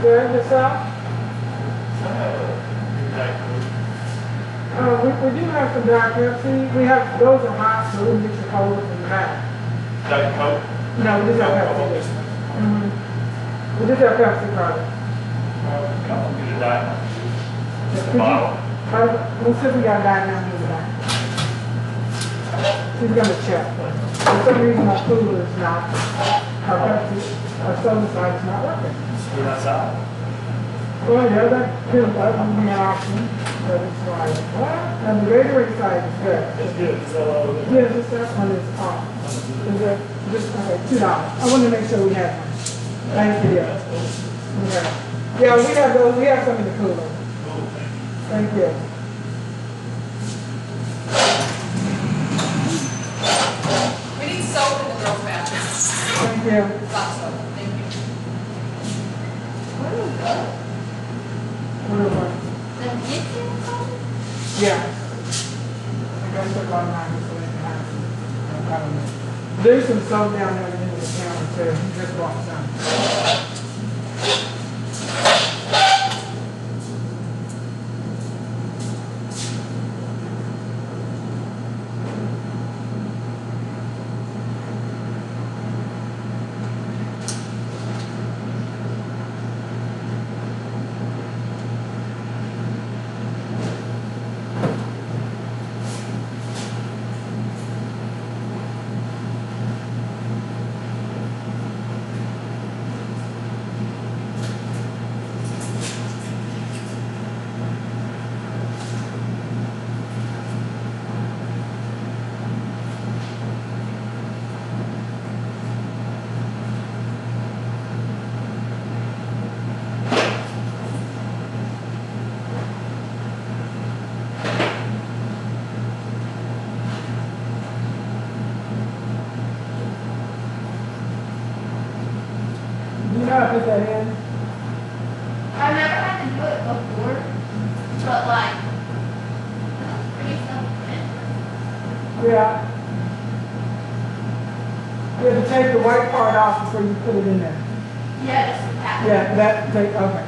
Good, yourself? We do have some Diet Pepsi. We have, those are hot, so we can get your cold from the back. Diet Coke? No, we just have Pepsi. We just have Pepsi product. Come get a diet. Just a Could bottle. We'll see if we got a Diet now, maybe that. She's gonna check. For some reason, our cooler is not, our Pepsi, our soda side is not working. Sit outside. Well, yeah, that would be an option, but it's like, what? And the Gatorade side is good. It's good. It's all over. Yeah, just that one is off. Is it, just, okay, $2. I wanted to make sure we had one. Thank you. Okay. Yeah, we have those, we have some in the cooler. Thank you. We need soap in the girls' bathroom. Thank you. Lots of soap. Thank you. What about? The kitchen soap? Yeah. I guess they're going on so they can have some. I don't know. There's some soap down there in the counter too. You just bought some. You know how to put that in? I've never had to do it before, but like, pretty simple. Yeah. You have to take the white part off before you put it in there. Yeah, just tap. Yeah, that, take, okay.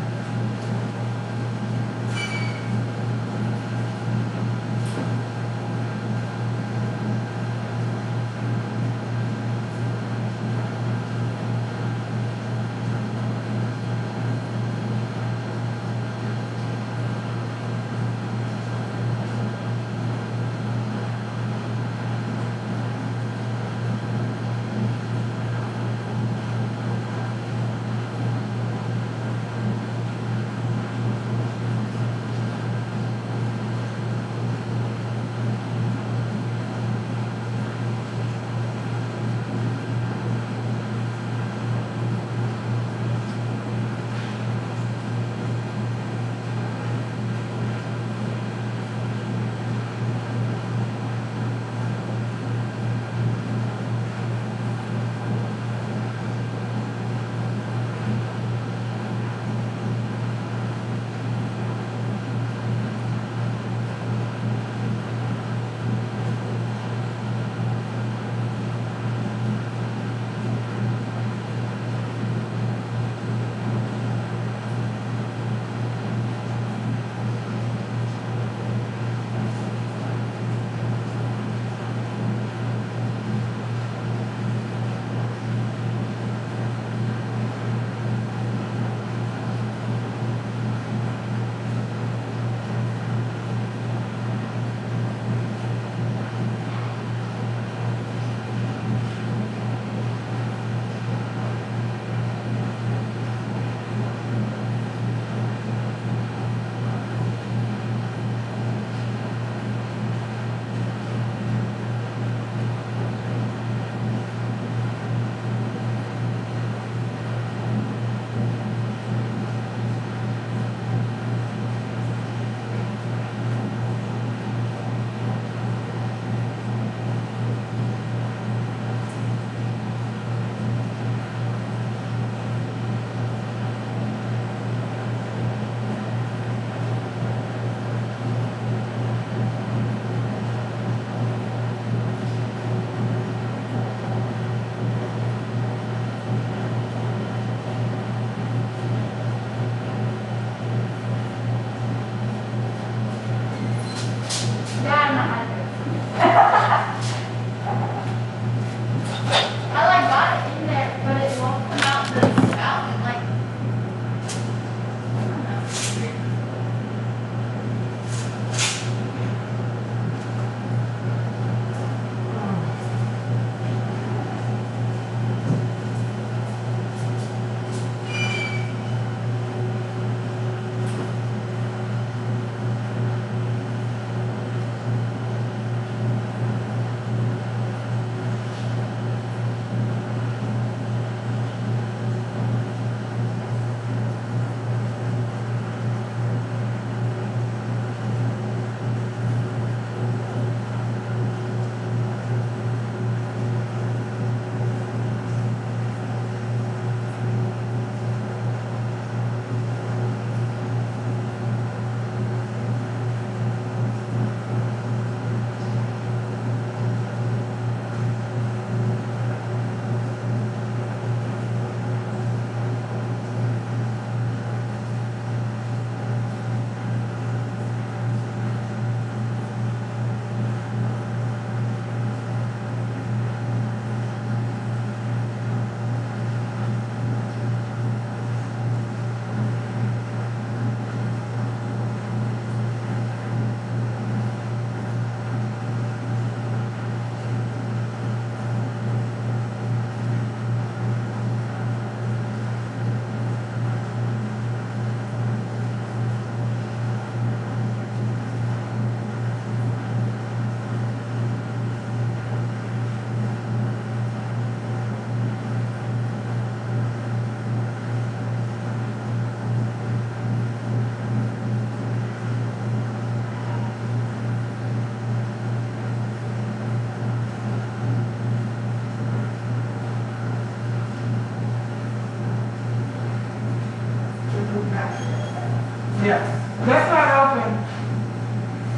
Yeah, that's not open.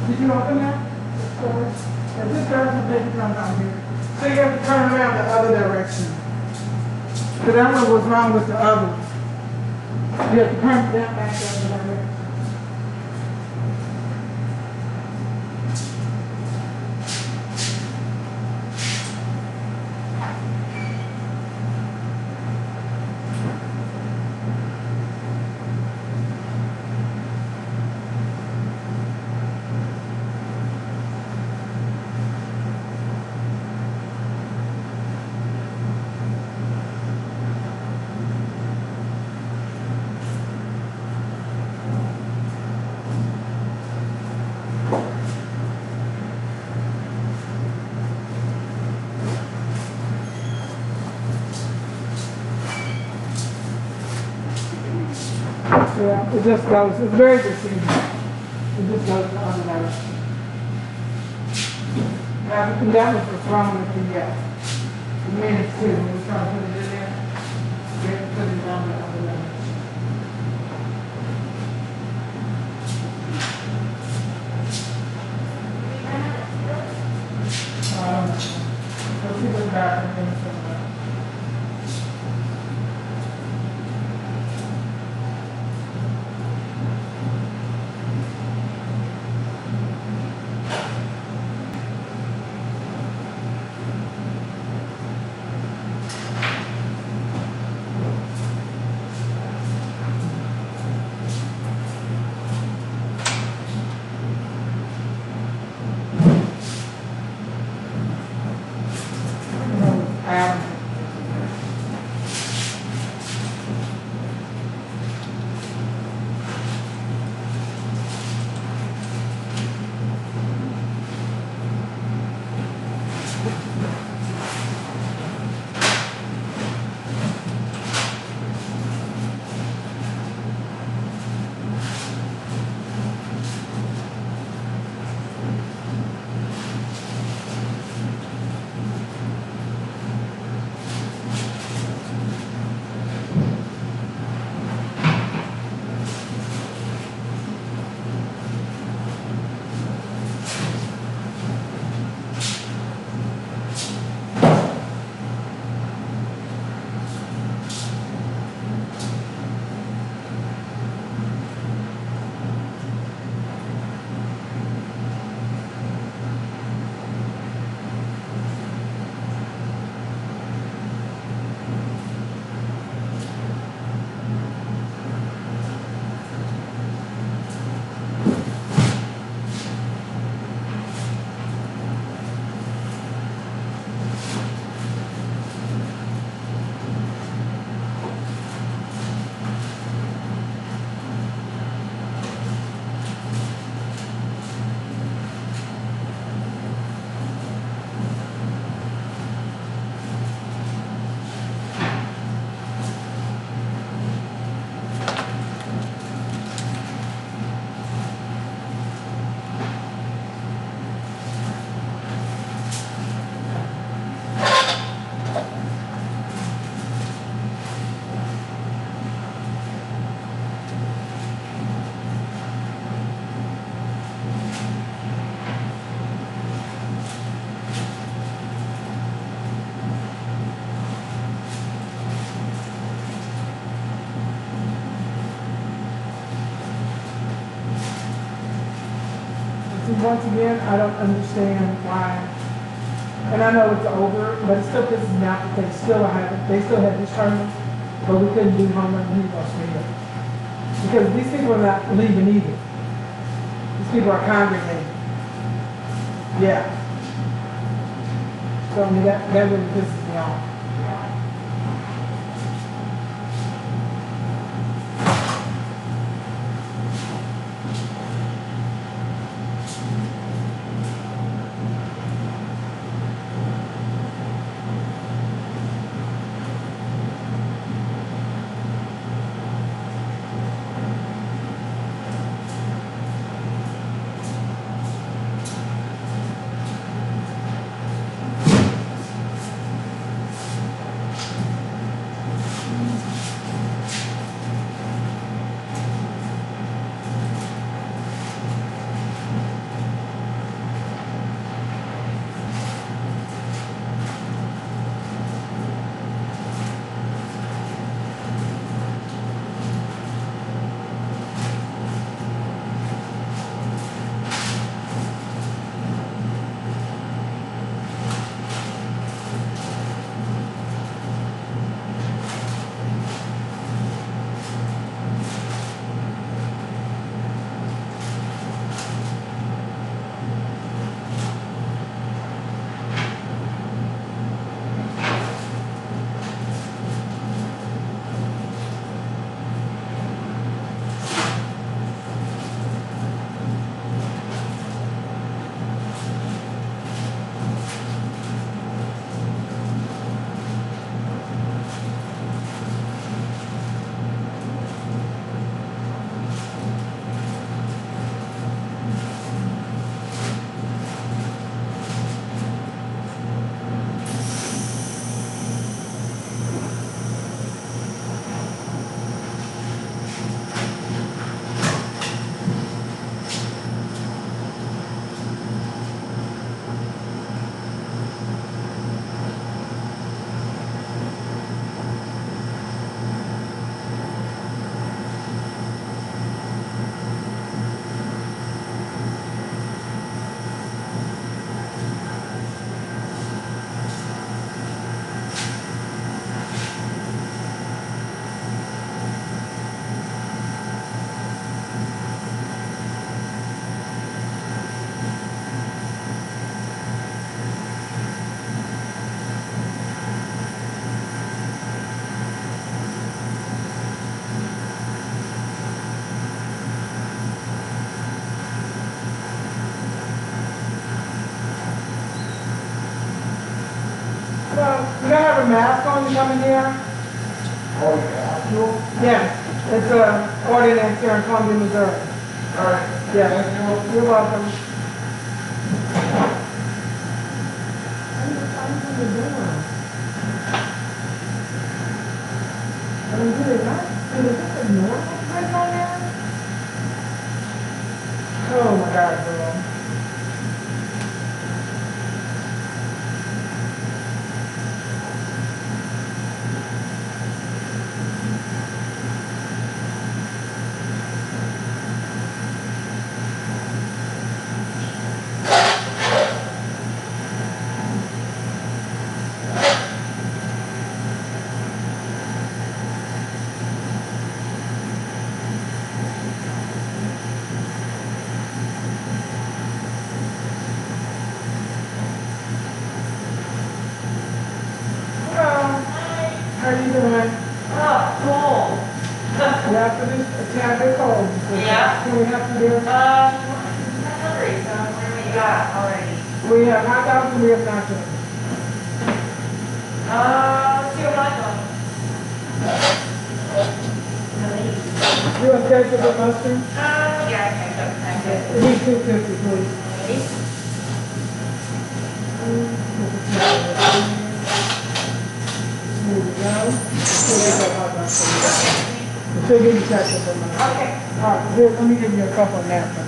Did you open that? Doors? Yeah, this door's a big come down here. So you have to turn around the other direction. So that one was wrong with the others. You have to turn that back the other direction. Yeah, it just goes, it's very deceiving. It just goes the other direction. Yeah, and that was what's wrong with the minutes too. When we try to put it in there, we have to put it down the other direction. Let's see what's back and things like that. Once again, I don't understand why. And I know it's over, but it still pisses me off because they still had this tournament, but we couldn't do home run heroes either. Because these people are not leaving either. These people are congregating. Yeah. So I mean, that really pisses me off. a mask on to come in here? Oh, yeah. Yeah, it's a ordinance here in Columbia, Missouri. All right. Yeah, you're welcome. I mean, do they not? Is this a normal print on there? Oh my God, girl. Hello. How are you doing? Cool. Yeah, for this, a tad bit cold. Yeah. Can we help you there? I'm hungry, so what do we got already? We have hot dogs and we have nachos. Let's see what I'm doing. You want ketchup and mustard? Yeah, I can go. It needs 250, please. Here we go. She'll give you ketchup and mustard. Okay. All right, here, let me give you a couple of napkins.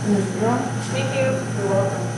Here you go. Thank you. You're welcome.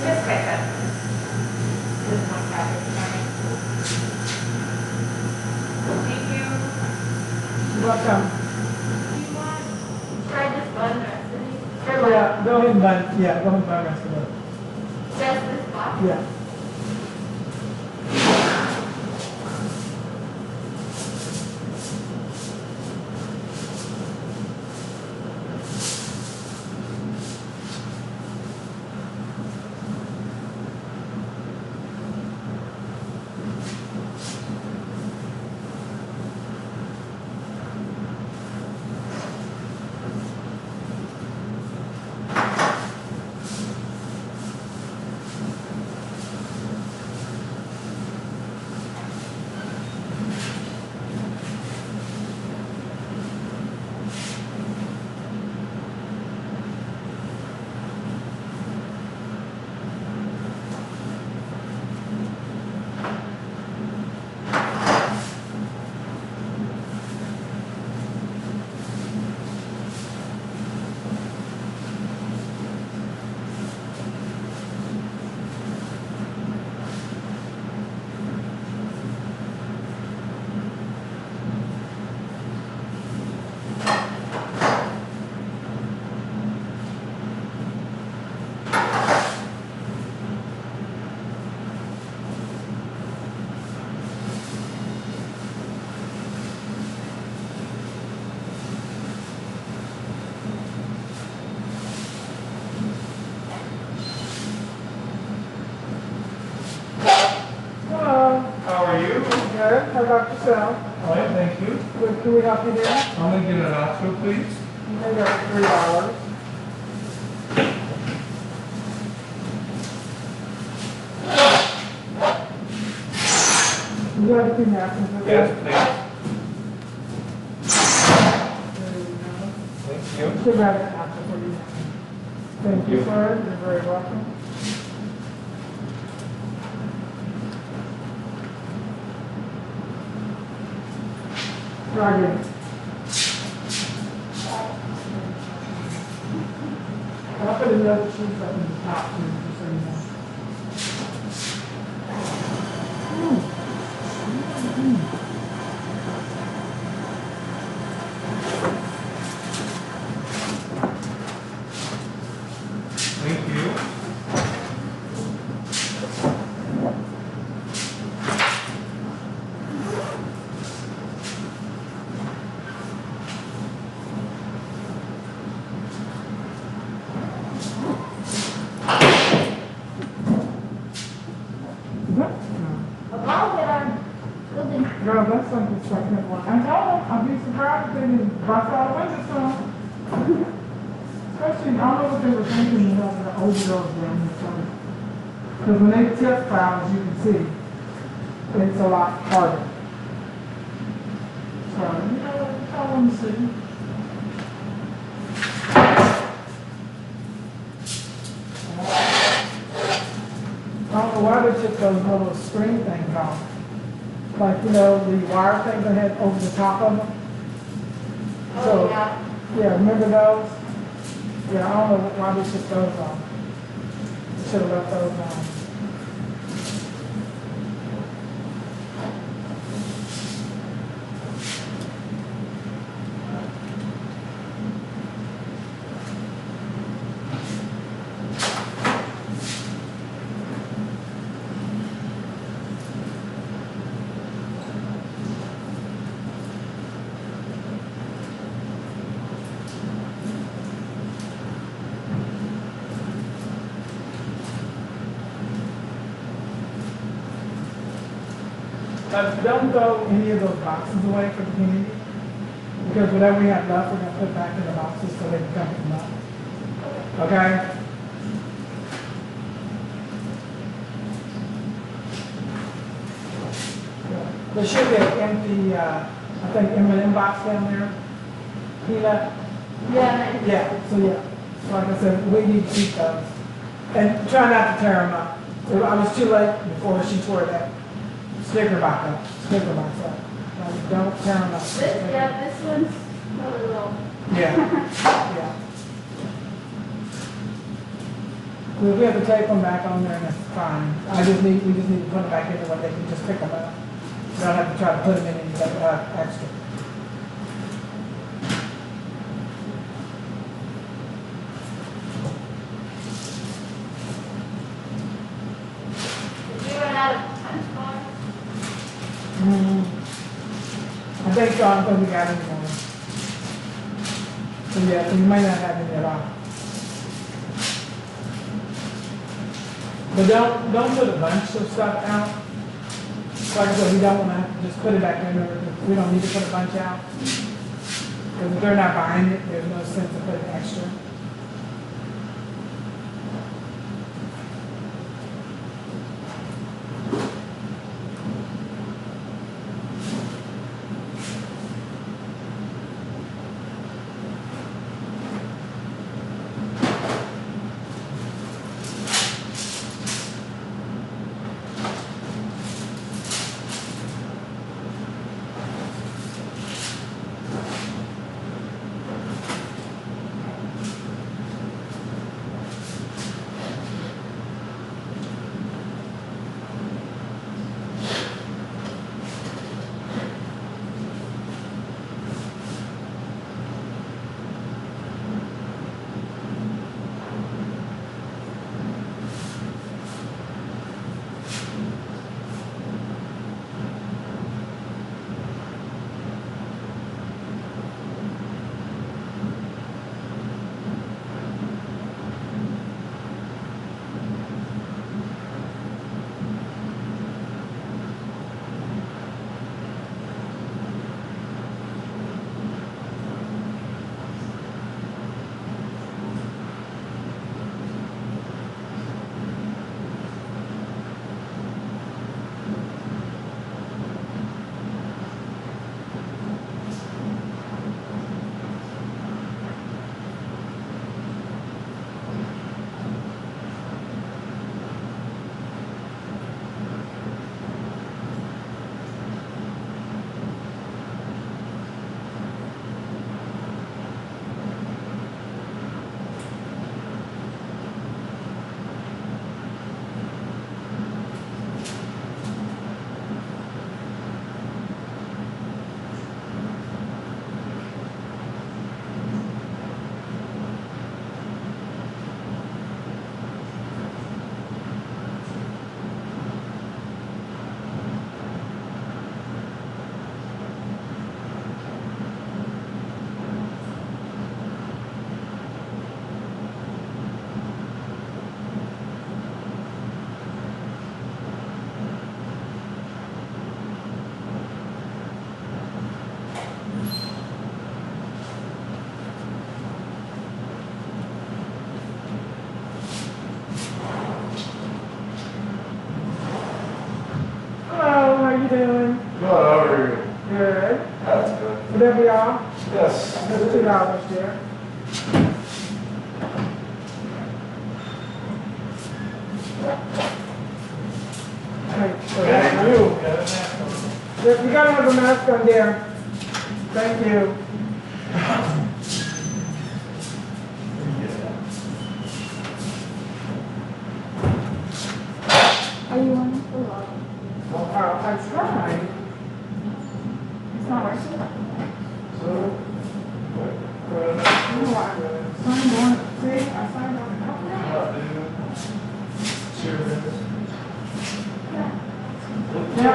Just ketchup. This is my cabbage. Thank you. You're welcome. Should I just bun the rest of these? Or Yeah, go ahead and buy, yeah, go ahead and buy the rest of it. just this box? Yeah. Hello. How are you? Good. How about yourself? All right, thank you. Good. Can we help you there? I'm gonna get an nacho, please. They got $3. You got a few napkins with Yes, you? please. There you go. Thank you. Should have an napkin for you. Thank you, sir. You're very welcome. Roger. I'll put another cheese up in the top too, just so you know. Girl, that's like the second one. I told them, I'd be surprised if they didn't bust out a winter storm. Especially, I don't know what they were thinking, you know, the older girls down there, so. Because when they test files, you can see, it's a lot harder. So, you know, I want to see. I don't know why they took those little string things off. Like, you know, the wire things they had over the top of them. Oh, yeah. Yeah, remember those? Yeah, I don't know why they took those off. Should have left those on. Don't throw any of those boxes away for the community. Because whatever we have left, we're going to put back in the boxes so they can come pick them up. Okay? There should be an empty, I think, M&M box down there. Peanut. Yeah. Yeah, so yeah. So like I said, we need to keep those. And try not to tear them up. I was too late before she tore that sticker box up. Like, don't tear them up. This one's a little. Yeah, yeah. If we have to tape them back on there, that's fine. We just need to put them back into what they can just pick them up. We don't have to try to put them in any extra. Did you run out of punch cards? I think so. I don't think we got any more. So yeah, so you might not have any at all. But don't put a bunch of stuff out. Like I said, we don't want to just put it back in there. We don't need to put a bunch out. Because if they're not buying it, there's no sense of putting extra. you doing? Good, how are you? Good. That's good. Would that be all? Yes. There's $2 there. Thank you. Yes, you gotta have a mask on there. Thank you. Are you on the log? I tried. It's not working. You know, I signed on, see, I signed on a couple. Now,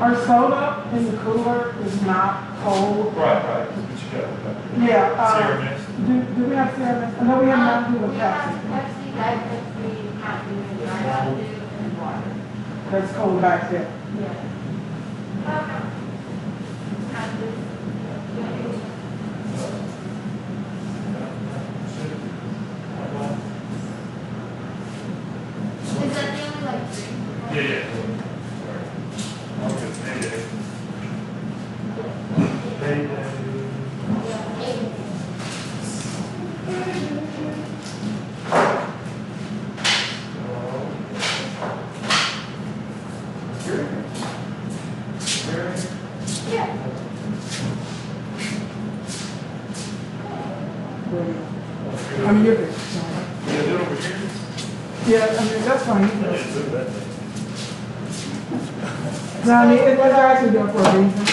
our soda in the cooler is not cold. Right, what you got? Yeah. Sierra Mist? Do we have Sierra Mist? I know we have Mountain Dew with We have Pepsi. Pepsi, Diet Pepsi, Mountain Dew, Dry Mountain Dew, and water. That's cold back there. Yeah. Mountain Dew. Is that the only like drink? Yeah. Okay, Payday. I mean, you're good. Yeah, do it over here. Yeah, I mean, that's fine. Yeah, do that thing. No, I mean, it's actually there for a reason.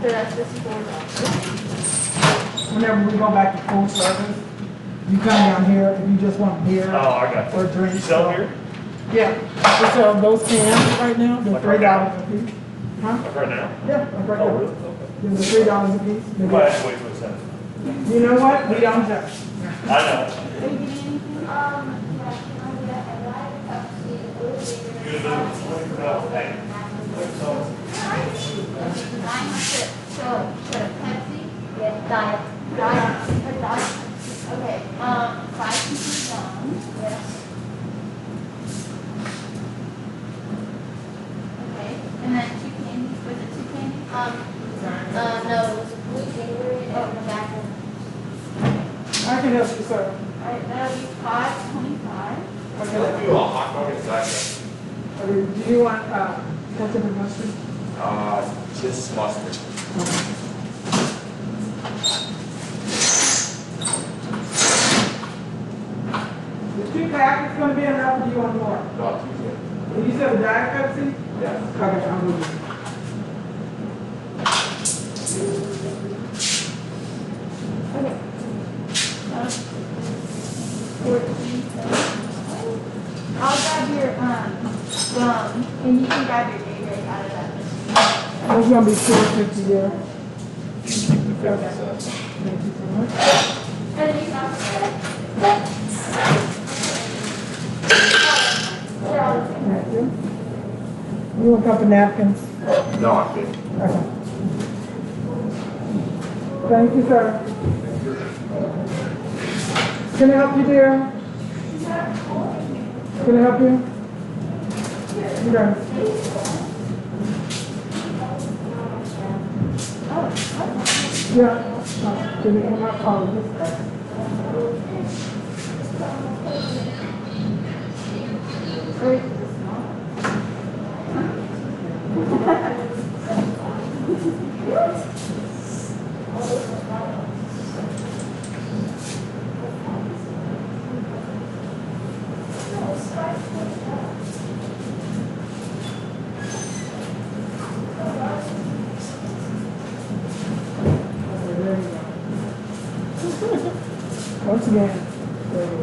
That's this $4. Whenever we go back to full service, you come down here if you just want beer Oh, I got or you. drink. You sell here? Yeah, we sell those cans right now, they're Like right now? $3 a piece. Huh? Like right now? Yeah, like right Oh, there. really? Okay. They're $3 a piece. They're But I good. have to wait for a second. You know what? We don't judge. I know. Are you getting anything? You gonna do it? Hey. Pepsi? Yeah, diet. Diet. Okay, 5 pieces long. Yes. Okay, and then 2 candies, was it 2 candies? No, it was a blue Gatorade and a back one. I can help you, sir. Alright, that'll be $5.25. Okay. You a hot dog inside Do you want, ketchup and mustard? just mustard. The 2 packets gonna be enough, or do you want more? No, too good. You said a Diet Pepsi? Yes. Okay, I'm with you. I'll grab your gum, and you can grab your Gatorade out of that machine. It's gonna be $4.50 there. Keep the Okay. 50 cents. Thank you so much. And then you can also Thank you. You want a couple napkins? No, I'm good. Okay. Thank you, sir. Can I help you, dear? Can I help you? Okay. Yeah. Can you come up? Oh, this guy. Great. Once again, there you go.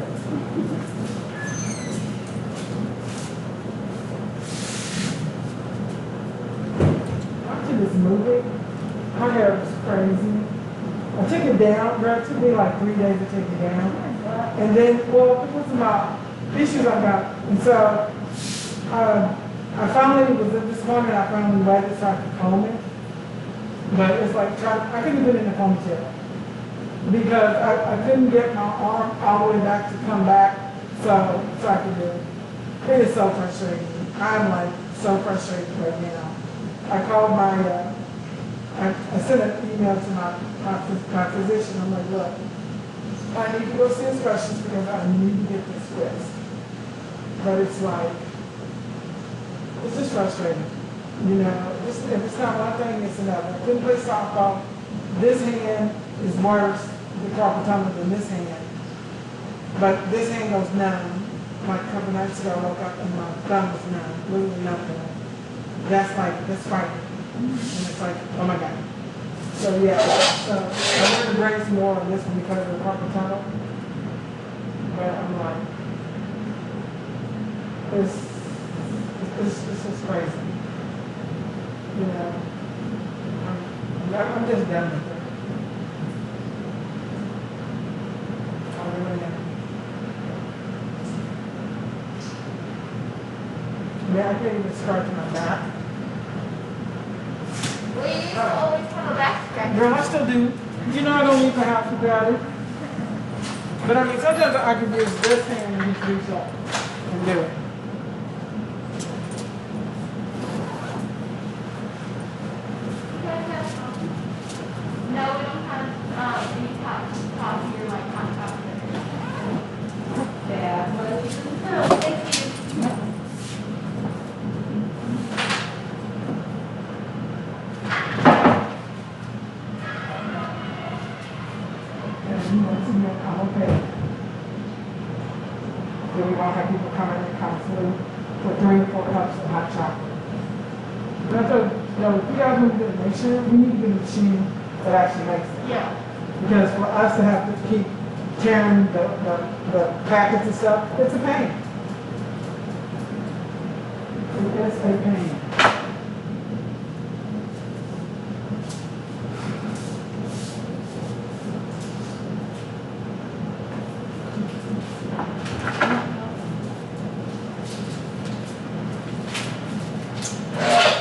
Watching this movie, my hair was crazy. I took it down, bro. It took me like 3 days to take it down. And then, well, it was about issues I got. And so, I finally, this morning I finally waited so I could comb it. But it's like, I couldn't put it in a ponytail. Because I couldn't get my arm all the way back to come back, so I could do it. It is so frustrating. I'm like so frustrated right now. I called I sent an email to my physician. I'm like, look, I need to go see a specialist because I need to get this fixed. But it's like, it's just frustrating. You know, if it's not one thing, it's another. I couldn't play softball. This hand is worse, the carpal tunnel, than this hand. But this hand goes numb. Like a couple nights ago, I woke up and my thumb was numb, literally numb. That's frightening. And it's like, oh my God. So yeah, so I wanted to bring some more on this one because of the carpal tunnel. But I'm like, it's just crazy. You know, I'm just done with it. I really am. Yeah, I can't even start to my back. Well, you used to always have a back scratch. Girl, I still do. You know I don't leave the house without it. But I mean, sometimes I can use this hand and just reach up and do it. You guys have, no, we don't have, any coffee or like hot chocolate. Yeah, well, No, thank you. And you know, to me, I'm okay. Then we won't have people coming in constantly for 3 or 4 cups of hot chocolate. And I thought, you know, if you guys want to get a machine, we need to get a machine that actually makes it. Yeah. Because for us to have to keep tearing the packets and stuff, it's a pain. It is a pain.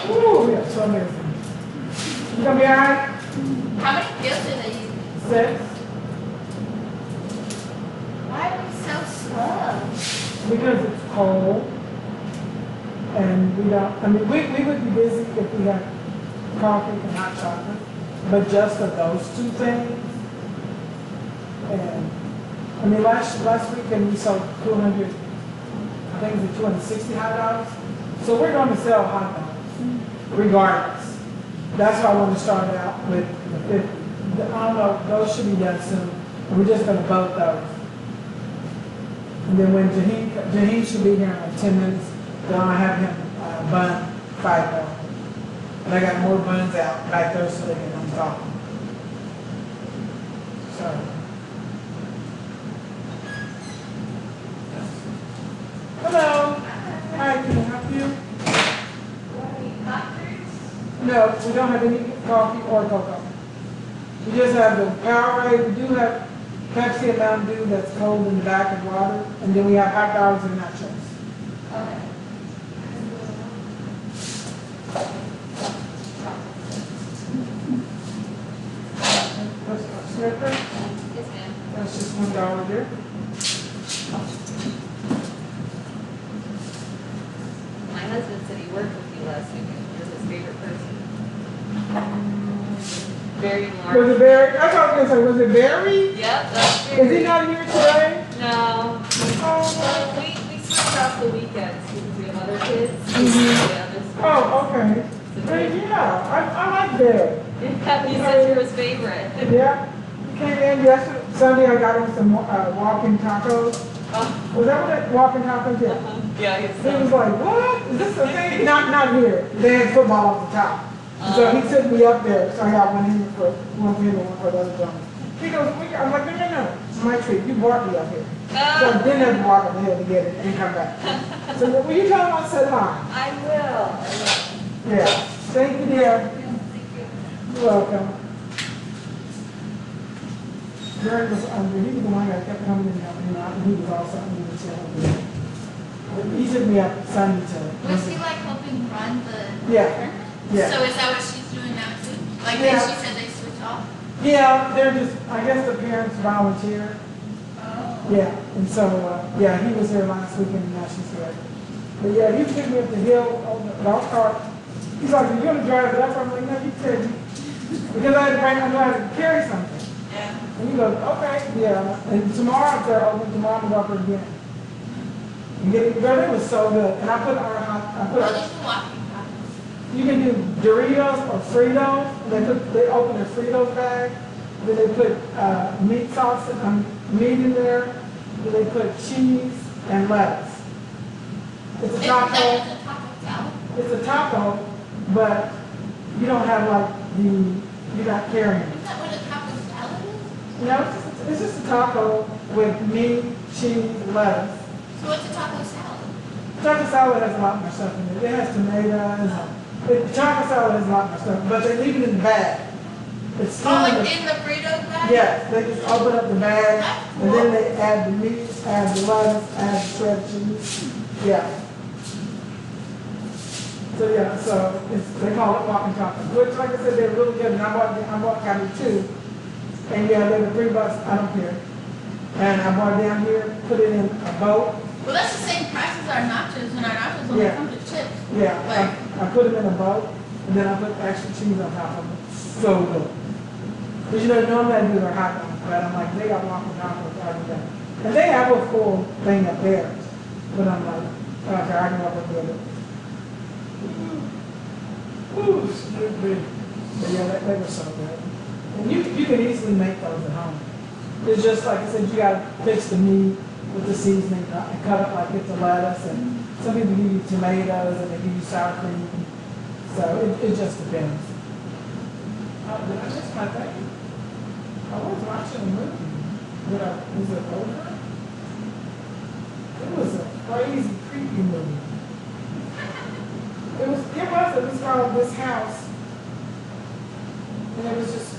Ooh, yeah, so amazing. You gonna be all right? How many fields do they use? 6? Why are we so slow? Because it's cold. And we don't, I mean, we would be busy if we had coffee and hot chocolate. But just for those 2 things. And, I mean, last weekend we sold 200, I think it was 260 hot dogs. So we're going to sell hot dogs, regardless. That's why I want to start out with the 50. I don't know, those should be done soon. And we're just going to vote those. And then when Jaheim should be here in like 10 minutes, then I'll have him bun 5 more. And I got more buns out back there so they can unthaw. So. Hello. Hi, can I help you? No, we don't have any coffee or cocoa. We just have the Powerade. We do have Pepsi and Mountain Dew that's cold in the back of water. And then we have hot dogs and nachos. Okay. Sniffer? yes, ma'am. That's just $1 there. My husband said he worked with you last weekend. You're his favorite person. Very Was warm. it Barry? I thought I was gonna say, was it Barry? Yep, that's Is very. he not here today? No. Oh, We switch off the weekends because we have other kids. Mhm. Yeah, this- oh, okay. But yeah, I like Barry. Yeah, he said you're his favorite. Yeah. He came in yesterday, Sunday I got him some walking tacos. Oh, Was that what it, walking tacos? Yeah. yeah, he's He was like, what? Is this a thing? Not here. They had football off the top. So he took me up there, so I got one here for him and one for the other gentleman. He goes, I'm like, no. It's my treat. You brought me up here. So I didn't have to walk up the hill to get it and come back. So will you tell him I said hi? I will. Yeah. Thank you, dear. You're welcome. Jerry was he was the one that kept coming in and out, and he was also under the chair. He took me up Sunday to. Was she like helping run the Yeah. tournament? Yeah. So is that what she's doing now too? Like Yeah. she said they switch off? Yeah, they're just, I guess the parents volunteer. Oh. Yeah, and so, yeah, he was here last weekend and now she's here. But yeah, he took me up the hill on the golf cart. He's like, "You're gonna drive it up?" I'm like, "No, you said," because I had to bring my know how to carry something. Yeah. And he goes, "Okay, yeah." And tomorrow, if they're open, tomorrow I'm gonna go up there again. And get it, girl, it was so good. And I put What is the walking path? you can do Doritos or Fritos. They open their Fritos bag. Then they put meat sauce, meat in there. Then they put cheese and lettuce. It's a Is taco. that just a taco salad? It's a taco, but you don't have like you're not carrying it. Is that what a taco salad is? No, it's just a taco with meat, cheese, lettuce. So what's a taco salad? Taco salad has a lot more stuff in it. It has tomatoes. Taco salad has a lot more stuff, but they leave it in the bag. It's still Oh, in like the, in the Fritos bag? yes, they just open up the bag, That's and then cool. they add the meat, add the lettuce, add the shredded cheese. Yeah. So yeah, so they call it walking tacos, which like I said, they're really good, and got me two. And yeah, they were $3, I don't care. And I brought it down here, put it in a boat. Well, that's the same price as our nachos, and our nachos only Yeah. come to chips. Yeah, I put them in a boat, and then I put extra cheese on top of it. So good. Because you know, normally I do their hot dogs, but I'm like, they got walking tacos every day. And they have a full thing up there. But I'm like, okay, I can walk up with it. Ooh, stupid. But yeah, they were so good. And you can easily make those at home. It's just like I said, you gotta fix the meat with the seasoning and cut it like it's a lettuce. And some people give you tomatoes and they give you sour cream. So it just depends. Oh, did I miss my thing? I was watching a movie. Was it over? It was a crazy, creepy movie. It was called This House. And it was just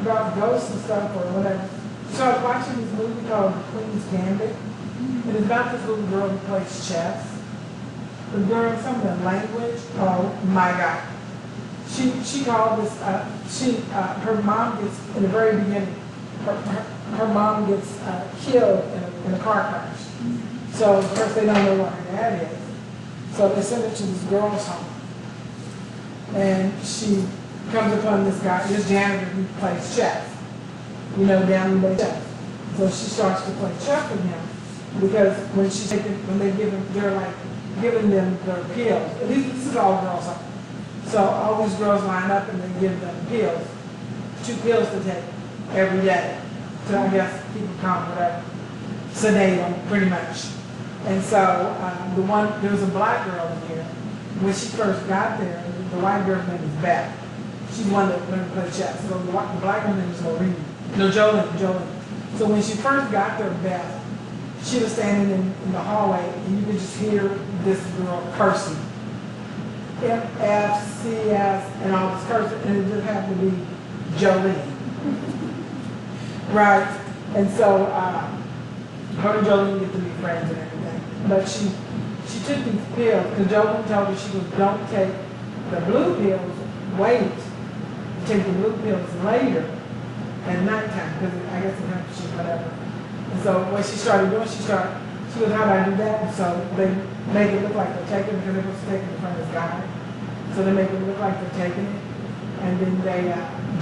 about ghosts and stuff or whatever. So I was watching this movie called The Queen's Gambit. And it's about this little girl who plays chess. The girl, some of the language, oh my God. She called this, her mom gets, in the very beginning, her mom gets killed in a car crash. So of course they don't know what her dad is. So they send her to this girl's home. And she comes upon this guy, this janitor who plays chess. You know, down in the chess. So she starts to play chess with him. Because when they give him, they're like giving them their pills. This is all girls home. So all these girls line up and they give them pills. 2 pills to take every day. So I guess keep them calm, whatever. Sedate them, pretty much. And so there was a black girl in here. When she first got there, the white girl's name is Beth. She's one that learned to play chess. So the black girl's name is Lorene. No, Jolene. So when she first got there, Beth, she was standing in the hallway and you could just hear this girl cursing. F-F-C-S and all this cursing, and it just happened to be Jolene. Right? And so her and Jolene get to be friends and everything. But she took these pills, because Jolene told her, she goes, don't take the blue pills, wait. Take the blue pills later at nighttime, because I guess it helps you, whatever. And so what she started doing, she goes, how do I do that? And so they make it look like they're taking it, because they're supposed to take it in front of this guy. So they make it look like they're taking it, and then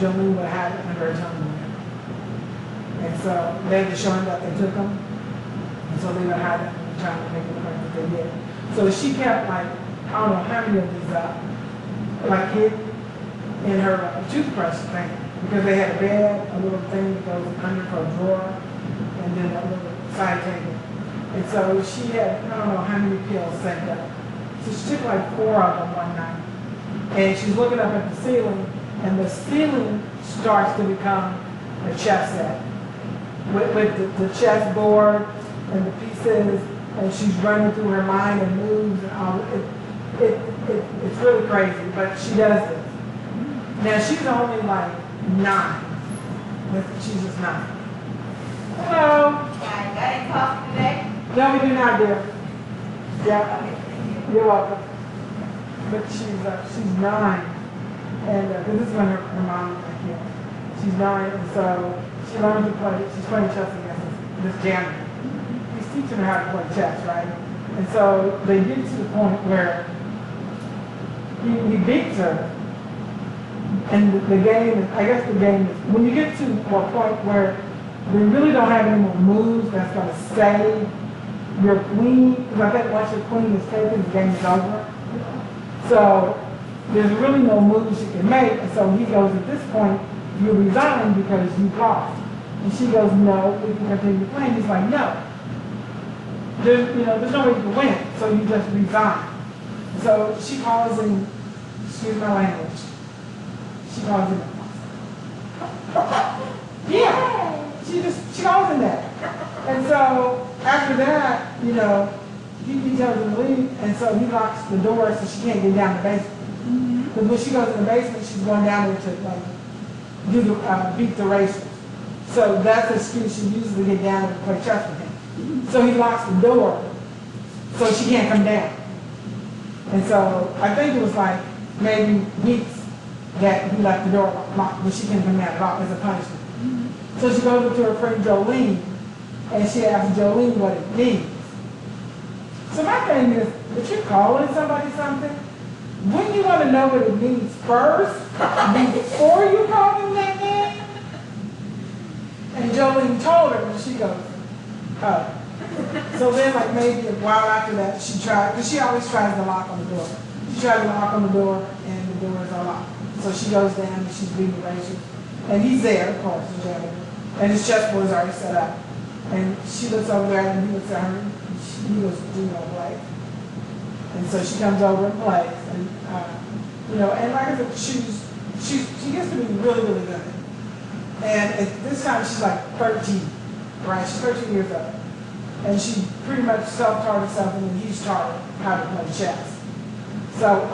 Jolene would have it under her tongue. And so they had to show him that they took them, and so they would hide it and trying to make it look like that they did. So she kept like, I don't know how many of these like hid in her toothbrush thing, because they had a bed, a little thing that goes under her drawer, and then a little side table. And so she had, I don't know how many pills saved up. So she took like 4 of them one night. And she's looking up at the ceiling, and the ceiling starts to become a chess set. With the chess board and the pieces, and she's running through her mind and moves and all. It's really crazy, but she does it. Now she's only like 9. She's just 9. Hello. Got any coffee today? No, we do not, dear. Yeah, you're welcome. But she's 9, and this is when her mom was a kid. She's 9, and so she learned to play. She's playing chess against this janitor. He's teaching her how to play chess, right? And so they get to the point where he beats her. And the game, I guess the game is, when you get to a point where they really don't have any more moves that's going to save your queen, because I think once your queen is taken, the game is over. So there's really no moves you can make. And so he goes, at this point, you resign because you lost. And she goes, no, we can continue playing. He's like, no. There's no way you can win. So you just resign. So she calls him, excuse my language, she calls him, yeah, she calls him that. And so after that, he tells her to leave, and so he locks the door so she can't get down the basement. Because when she goes in the basement, she's going down there to beat the racers. So that's the excuse she uses to get down and play chess with him. So he locks the door so she can't come down. And so I think it was like maybe weeks that he left the door locked, but she couldn't come down at all as a punishment. So she goes up to her friend Jolene, and she asks Jolene what it means. So my thing is, if you're calling somebody something, wouldn't you want to know what it means first, before you call them that name? And Jolene told her, and she goes, oh. So then, like maybe a while after that, she tried, because she always tries to lock on the door. She tried to lock on the door, and the doors are locked. So she goes down, and she's beating Rachel. And he's there, of course, and his chessboard is already set up. And she looks over there, and he looks at her, and he goes, do you want to play? And so she comes over and plays. And, and like I said, she gets to be really, really good. And at this time, she's like 13, right? She's 13 years old. And she pretty much self-taught herself, and then he's taught her how to play chess. So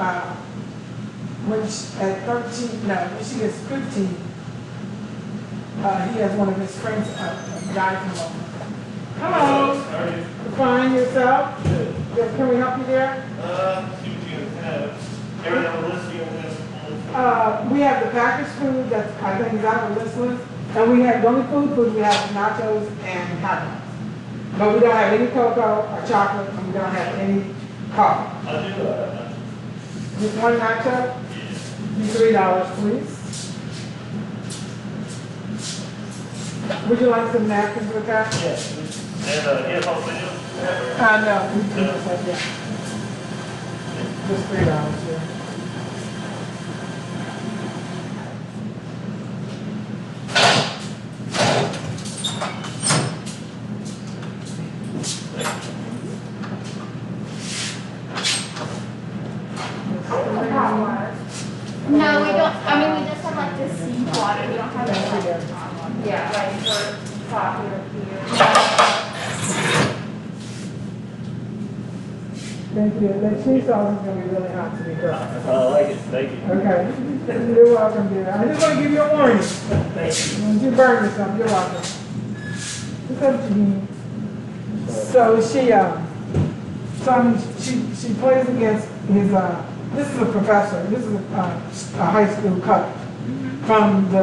when she gets 15, he has one of his friends, a guy come over. Hello. How are you? Fine, yourself? Good. Yes, can we help you there? See what you have. Everything on the list you have. We have the packaged food that I think is on the list. And we have, the only food, we have nachos and hot dogs. But we don't have any cocoa or chocolate, and we don't have any coffee. I'll do that. Just one nacho? Yeah. $3, please. Would you like some napkins with that? Yes. And yes, I'll send you. No. We can just have, yeah. Just $3, yeah. No, we don't, we just have like the seawater, we don't have like, yeah, like for coffee or beer. Thank you. That cheese sauce is going to be really hot to be cooked. I like it. Thank you. Okay. You're welcome, dear. I just want to give you a warning. Thank you. When you burn yourself, you're welcome. What's up, Janine? So she plays against his, this is a professor, this is a high school coach from a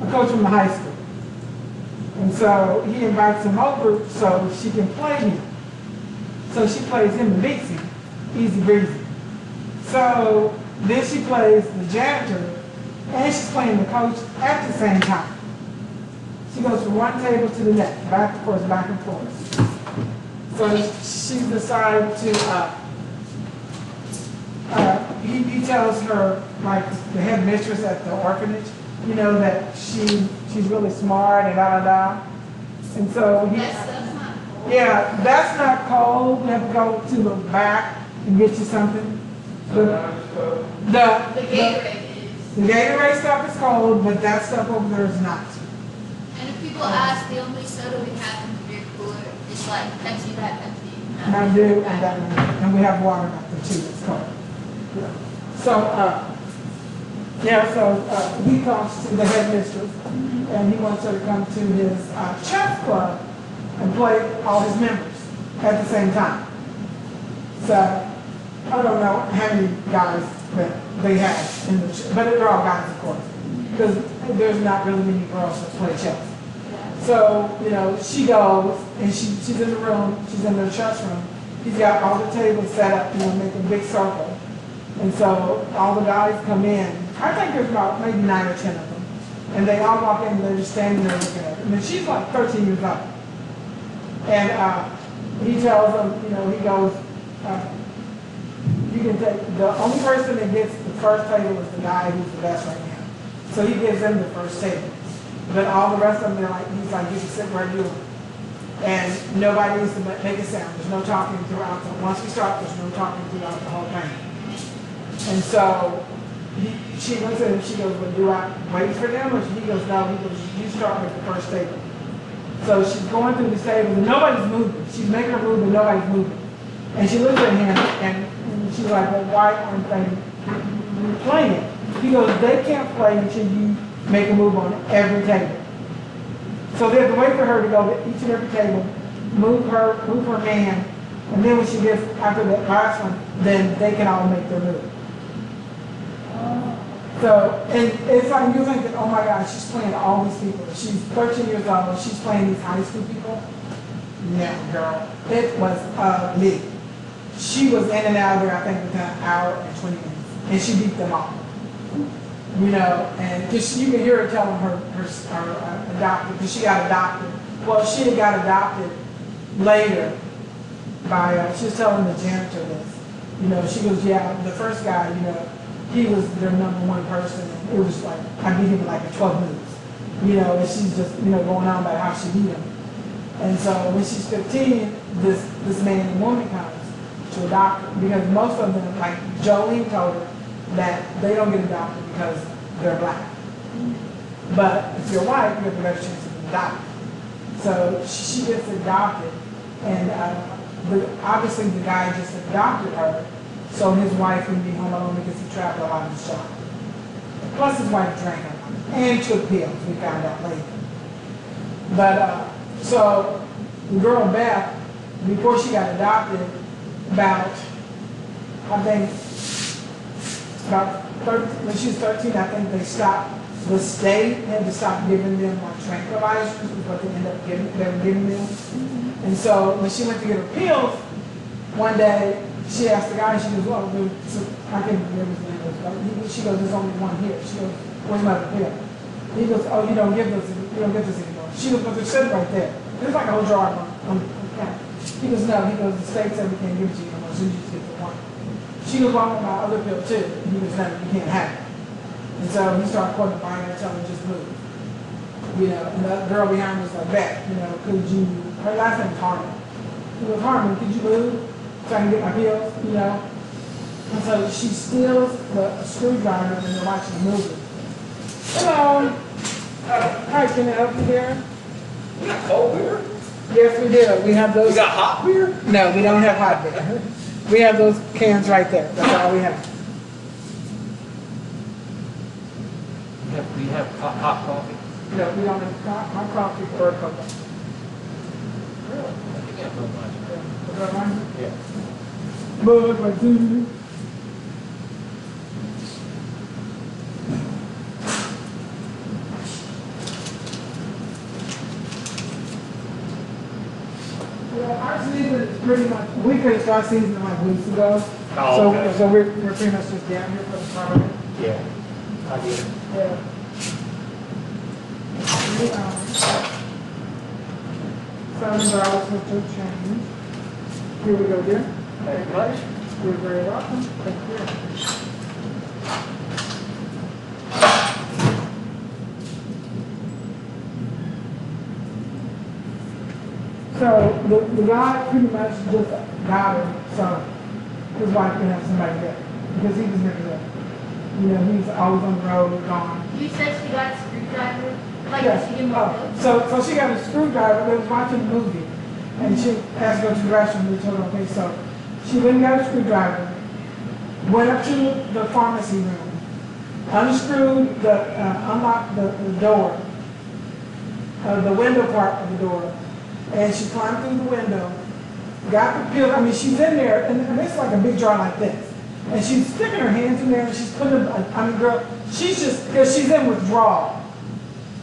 coach from the high school. And so he invites him over so she can play him. So she plays him and beats him, easy breezy. So then she plays the janitor, and she's playing the coach at the same time. She goes from one table to the next, back and forth, back and forth. So she decides to, he tells her, like the head mistress at the orphanage, that she's really smart and da. And so that's not cold. You have to go to the back and get you something. The Gatorade stuff is cold, but that stuff over there is not. And if people ask, the only soda we have in the beer cooler is like Pepsi, that Pepsi. And I do, and we have water back there too, it's cold. So, he talks to the head mistress, and he wants her to come to his chess club and play all his members at the same time. So, I don't know how many guys that they have in the but they're all guys, of course, because there's not really many girls that play chess. So, she goes, and she's in the room, she's in the chess room. he's got all the tables set up, you know, make a big circle. And so all the guys come in. I think there's about maybe 9 or 10 of them. And they all walk in and they're just standing there looking at her. And then she's like 13 years old. And he tells them, you know, he goes, you can take, the only person that gets the first table is the guy who's the best right now. So he gives them the first table. But all the rest of them, they're like, he's like, you can sit where you want. And nobody needs to make a sound. There's no talking throughout. Once we start, there's no talking throughout the whole thing. And so she looks at him, she goes, well, do I wait for them? Or he goes, no, he goes, you start with the first table. So she's going through the tables and nobody's moving. She's making her move, but nobody's moving. And she looks at him and she's like, well, why aren't they playing? He goes, they can't play until you make a move on every table. So they have to wait for her to go to each and every table, move her man, and then when she gets after that last one, then they can all make their move. So, and it's like you think that, oh my God, she's playing all these people. She's 13 years old, she's playing these high school people. Yeah, girl, it was me. She was in and out of there, I think, within an hour and 20 minutes, and she beat them all. You know, and just you can hear her telling her adopted, because she got adopted. Well, she had got adopted later by, she was telling the janitor this. You know, she goes, yeah, the first guy, you know, he was their #1 person. And it was like, I beat him like 12 moves. You know, and she's just, you know, going on about how she beat him. And so when she's 15, this man and woman comes to adopt her, because most of them, like Jolene told her, that they don't get adopted because they're black. But if you're white, you have a better chance of being adopted. So she gets adopted, and obviously the guy just adopted her, so his wife would be home alone because he traveled a lot in his job. Plus his wife drank a lot and took pills, we found out later. But, so the girl Beth, before she got adopted, about, I think, about 13, when she was 13, I think they stopped, the state had to stop giving them like tranquilizers, is what they ended up giving them. And so when she went to get her pills, one day she asked the guy, she goes, well, I can't remember his name, but she goes, there's only one here. She goes, where's my other pill? He goes, oh, you don't get this anymore. She goes, but they're sitting right there. There's like a whole jar on the counter. He goes, no, he goes, the state said we can't give it to you anymore, so you just get the one. She goes, well, I want my other pill too. And he goes, no, you can't have it. And so he started quoting the Bible and telling her, just move. You know, and the girl behind was like, Beth, you know, could you, her last name is Harmon. He goes, Harmon, could you move so I can get my pills, you know? And so she steals the screwdriver and they're watching the movie. Hello. Hi, can I help you there? We got cold beer? Yes, we do. We have those. We got hot beer? No, we don't have hot beer. We have those cans right there. That's all we have. We have hot coffee. No, we don't have hot coffee or cocoa. Really? I think we have no much. Is that right? Yeah. Bud, like Susie. Well, our season is pretty much, we finished our season like weeks ago. Oh, okay. So we're pretty much just down here for the summer. Yeah. I get it. Yeah. $7 with the change. Here we go, dear. Thank you much. You're very welcome. Thank you. So the guy pretty much just got her, so his wife can have somebody there because he was never there. You know, he's always on the road, gone. You said she got a screwdriver? Like, Yes. did she get more pills? So she got a screwdriver. They was watching a movie, and she had to go to the restroom. We told her, okay, so she went and got a screwdriver, went up to the pharmacy room, unscrewed unlocked the door, the window part of the door, and she climbed through the window, got the pill. I mean, she's in there, and it's like a big jar like this. And she's sticking her hands in there, and she's putting them, I mean, girl, she's just, because she's in withdrawal.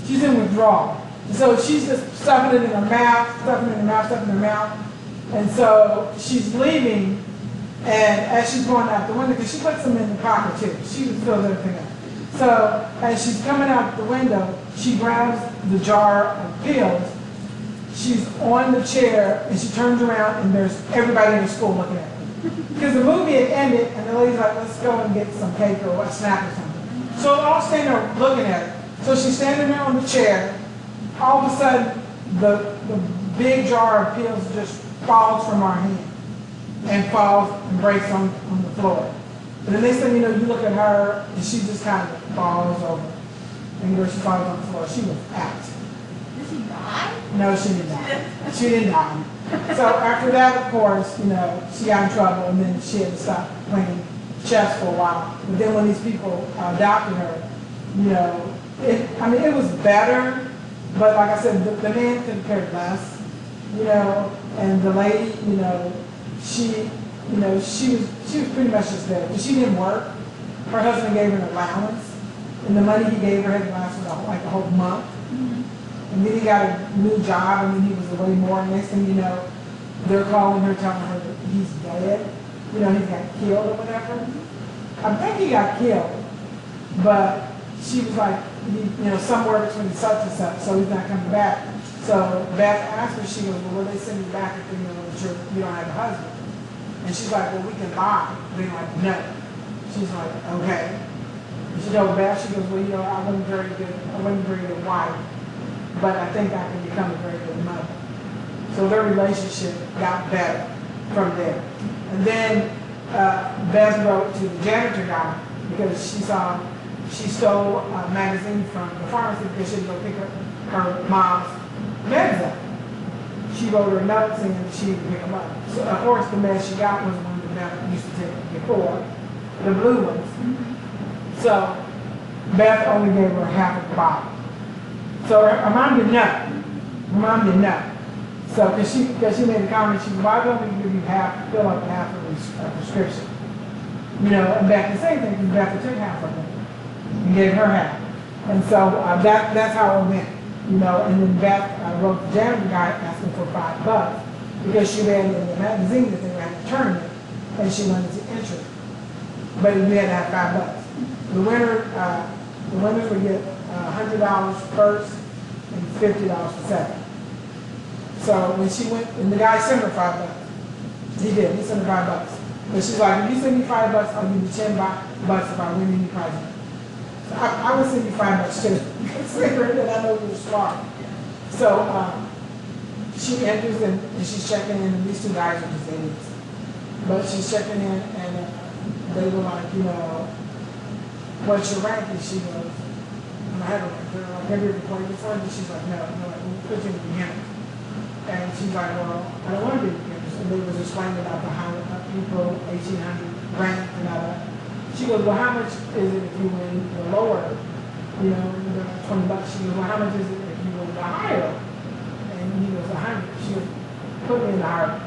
She's in withdrawal. So she's just stuffing it in her mouth, stuffing it in her mouth, stuffing it in her mouth. And so she's leaving, and as she's going out the window, because she puts them in the pocket too, she fills everything up. So as she's coming out the window, she grabs the jar of pills. She's on the chair, and she turns around, and there's everybody in the school looking at her. Because the movie had ended, and the lady's like, let's go and get some cake or a snack or something. So all standing there looking at her. So she's standing there on the chair. All of a sudden, the big jar of pills just falls from our hand and falls and breaks on the floor. And the next thing you know, you look at her, and she just kind of falls over. And she falls on the floor. She was out. Did she die? No, she didn't die. She didn't die. So after that, of course, you know, she got in trouble, and then she had to stop playing chess for a while. But then when these people adopted her, you know, it was better, but like I said, the man could have cared less, you know, and the lady, you know, she was pretty much just there. But she didn't work. Her husband gave her an allowance, and the money he gave her had to last for like a whole month. And then he got a new job, and then he was away more. And next thing you know, they're calling her, telling her that he's dead. You know, he got killed or whatever. I think he got killed, but she was like, you know, somewhere between such and such, so he's not coming back. So Beth asked her, she goes, well, will they send you back if they know that you don't have a husband? And she's like, well, we can lie. They're like, no. She's like, okay. And she told Beth, she goes, well, you know, I wasn't a very good wife, but I think I can become a very good mother. So their relationship got better from there. And then Beth wrote to the janitor guy because she stole a magazine from the pharmacy because she had to go pick up her mom's meds up. She wrote her notes and she would pick them up. So of course the meds she got was one that Beth used to take before, the blue ones. So Beth only gave her half of the bottle. So her mom didn't know. Her mom didn't know. So because she made a comment, she said, why don't we give you fill up half of the prescription? You know, and Beth the same thing, because Beth took half of it and gave her half. And so that's how it went. You know, and then Beth wrote the janitor guy asking for $5 because she read in the magazine that they were having a tournament and she wanted to enter. But we had to have $5. The winners would get $100 first and $50 for second. So when she went, and the guy sent her $5. He did. He sent her $5. But she's like, if you send me $5, I'll give you $10 if I win any prize. So I would send you $5 too. Considering that I know you're smart. So she enters and she's checking in, and these two guys are just idiots. But she's checking in, and they were like, you know, what's your rank? And she goes, and I had a rank. They're like, have you ever played before? And she's like, no. And they're like, we'll put you in the beginner. And she's like, well, I don't want to be beginners. And they was explaining about the high people, 1800 rank, and all that. She goes, well, how much is it if you win the lower, you know, $20? She goes, well, how much is it if you win the higher? And he goes, 100. She goes, put me in the higher.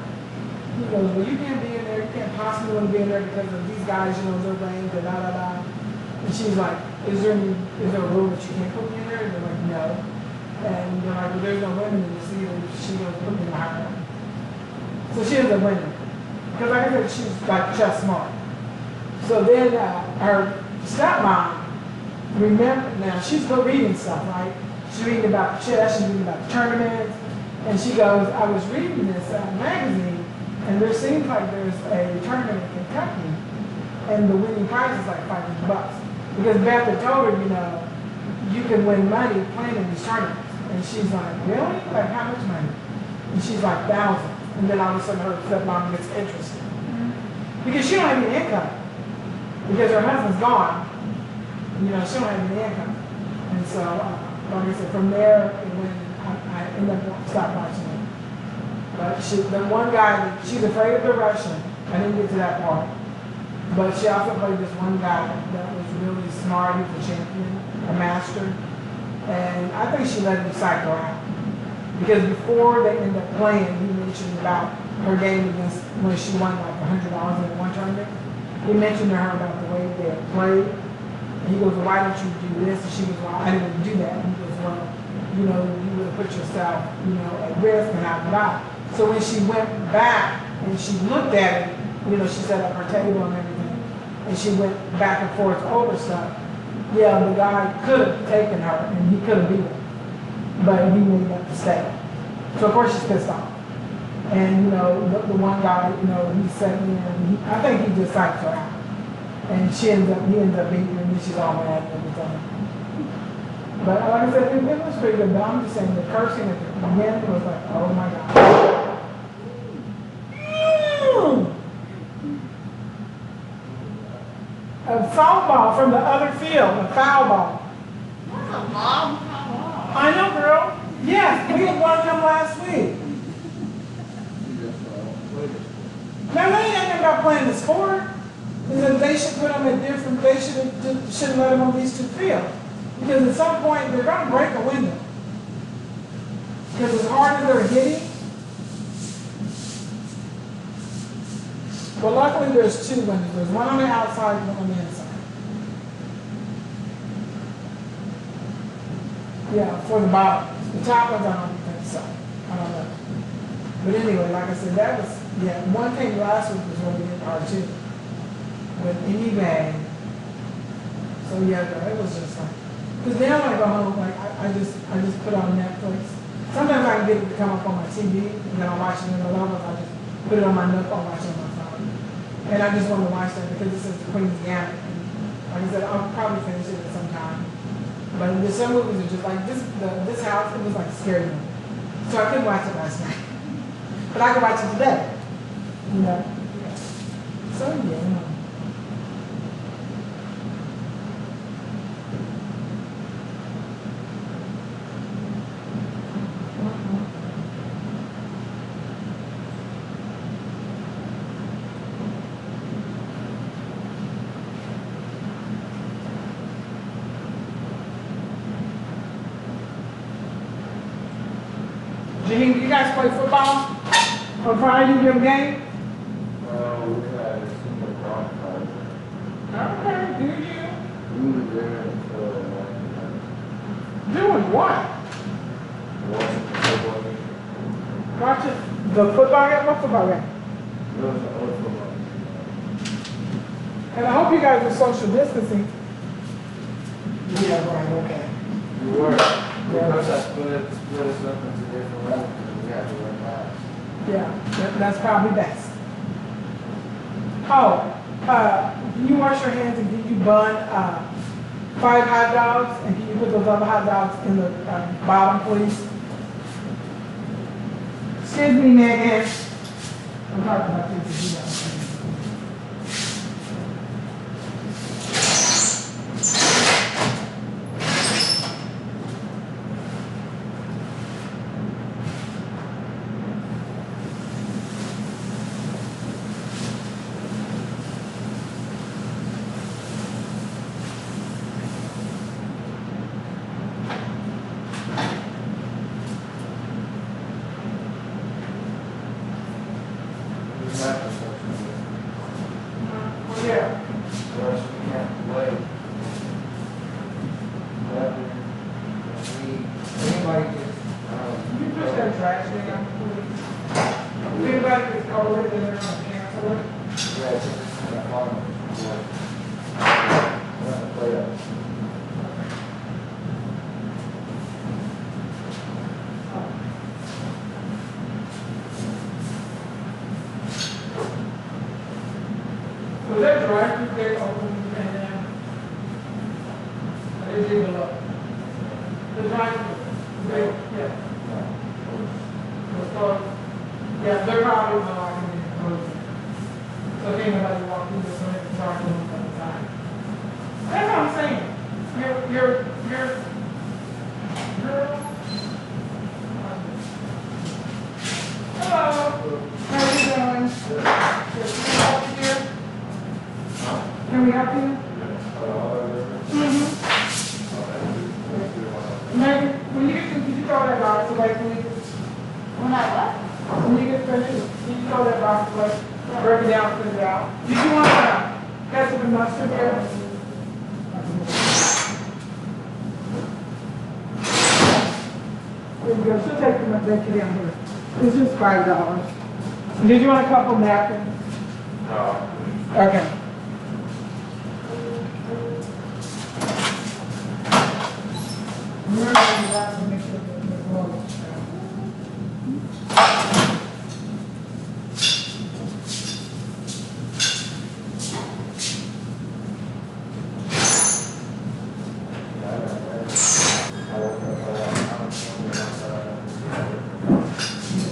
He goes, well, you can't be in there. You can't possibly want to be in there because of these guys, you know, their rank, and da. And she's like, is there a rule that you can't put me in there? And they're like, no. And they're like, well, there's no women in this either. She goes, put me in the higher. So she ends up winning. Because like I said, she's like chess smart. So then her stepmom, now she's still reading stuff, right? She's reading about the chess, she's reading about the tournaments, and she goes, I was reading this magazine, and there seems like there's a tournament in Kentucky, and the winning prize is like $500. Because Beth had told her, you know, you can win money playing in these tournaments. And she's like, really? Like how much money? And she's like, thousands. And then all of a sudden her stepmom gets interested. Because she don't have any income. Because her husband's gone, you know, she don't have any income. And so, like I said, from there, I ended up stopped watching it. But the one guy, she's afraid of the Russian. I didn't get to that part. But she also played this one guy that was really smart. He was a champion, a master. And I think she let him cycle out. Because before they ended up playing, he mentioned about her game against when she won like $100 in one tournament. He mentioned to her about the way they had played. And he goes, well, why don't you do this? And she goes, well, I didn't do that. And he goes, well, you know, you would have put yourself, you know, at risk and blah, blah. So when she went back and she looked at it, you know, she set up her table and everything, and she went back and forth over stuff. Yeah, the guy could have taken her and he could have beat her, but he made that mistake. So of course she's pissed off. And you know, the one guy, you know, he sat in and I think he just psyched her out. And he ends up beating her and then she's all mad and everything. But like I said, it was pretty good, but I'm just saying the cursing at the beginning was like, oh my God. A softball from the other field, a foul ball. That's a long time. I know, girl. Yes, we had one come last week. Now, they ain't about playing the sport. And then they should put them at different, they shouldn't let them on these two fields. Because at some point, they're going to break a window. Because as hard as they're hitting, but luckily there's two windows. There's one on the outside and one on the inside. Yeah, for the bottom. The top ones I don't think so. I don't know. But anyway, like I said, that was, yeah, one thing last week was really good hard too. With eBay. So yeah, it was just like, because now when I go home, like I just put on Netflix. Sometimes I can get it to come up on my TV and then I'll watch it in the levels. I just put it on my note, I'll watch it on my phone. And I just want to watch that because this is the Queen's Gambit. And like I said, I'll probably finish it at some time. But some movies are just like this house, it was like a scary movie. So I couldn't watch it last night. But I can watch it today. You know? So yeah. You guys play football on Friday? You have a game? Well, we had a senior cross card. Okay, do you? We were there until Doing what? watching the football game. Watching the football game? What football game? It was an old football game. And I hope you guys are social distancing. Yeah, right, okay. We were. Because I split us up into different levels and we had to wear masks. Yeah, that's probably best. Oh, can you wash your hands and can you bun 5 hot dogs and can you put those other hot dogs in the bottom, please? Excuse me, Megan. I'm talking about this. You know. Yeah. Or else we can't play. Anybody gets, You push that trash down, please. If anybody gets cold, then they're gonna cancel it. yeah, it's just a problem. We're gonna play that. So they're drive through there open and they dig it up. The drive through, they, yeah. So, yeah, they're probably not locking in and closing. So if anybody walk in, so they can start doing it at the time. That's what I'm saying. You're girl. Hello. How are you doing? Yes, can we help you here? Can we help you? Megan, when you get to, could you throw that box away, please? When I what? When you get finished, can you throw that box away? Break it down, put it out. Did you want ketchup and mustard here? There we go. She'll take them and break it down here. It's just $5. Did you want a couple napkins? No. Okay. Remember, you have to make sure that there's one.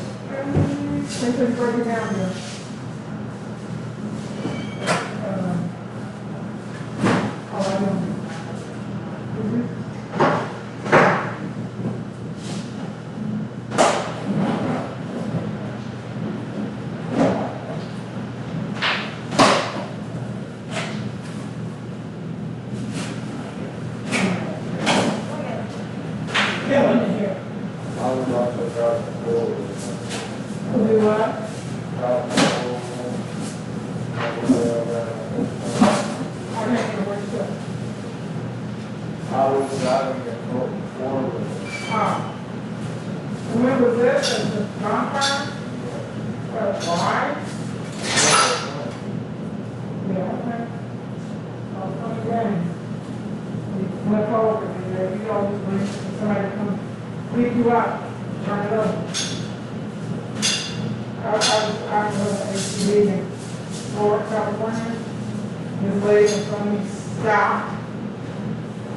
Take this break it down here. Oh, I don't. Yeah, let me hear. I would like to drive the forward. Do what? I can't hear what you said. I was driving it forward. Remember this as the compound? Why? Yeah, okay. I'll come again. You flip over, you always bring somebody to come pick you up, turn it over. I was HCD in Florida, California. This lady in front of me stopped,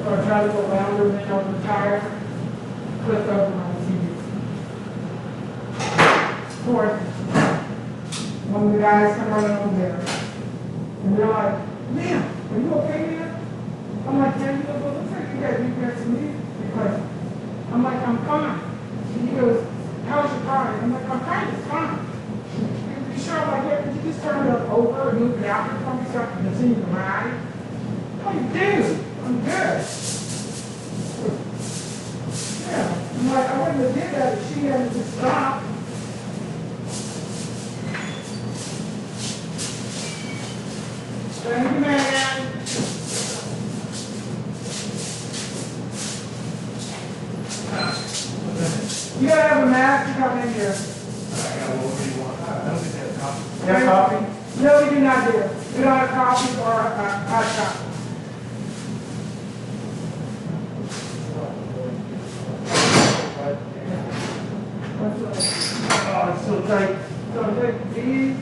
or tried to go around her, then over the tire, flipped over my TV. Of course, one of the guys come running over there, and they're like, "Ma'am, are you okay, man?" I'm like, "Yeah, you look like you got some need." Because I'm like, "I'm fine." And he goes, "How's your car?" I'm like, "I'm fine, it's fine." You sure? I'm like, "Yeah, could you just turn it over and move it out there for me so I can continue to ride?" Oh, you do? I'm good. Yeah. I'm like, I wouldn't have did that if she hadn't just stopped. Thank you, man. You gotta have a mask to come in here. You have coffee? No, we do not do. We don't have coffee or hot chocolate. Oh, it's so tight. So take these.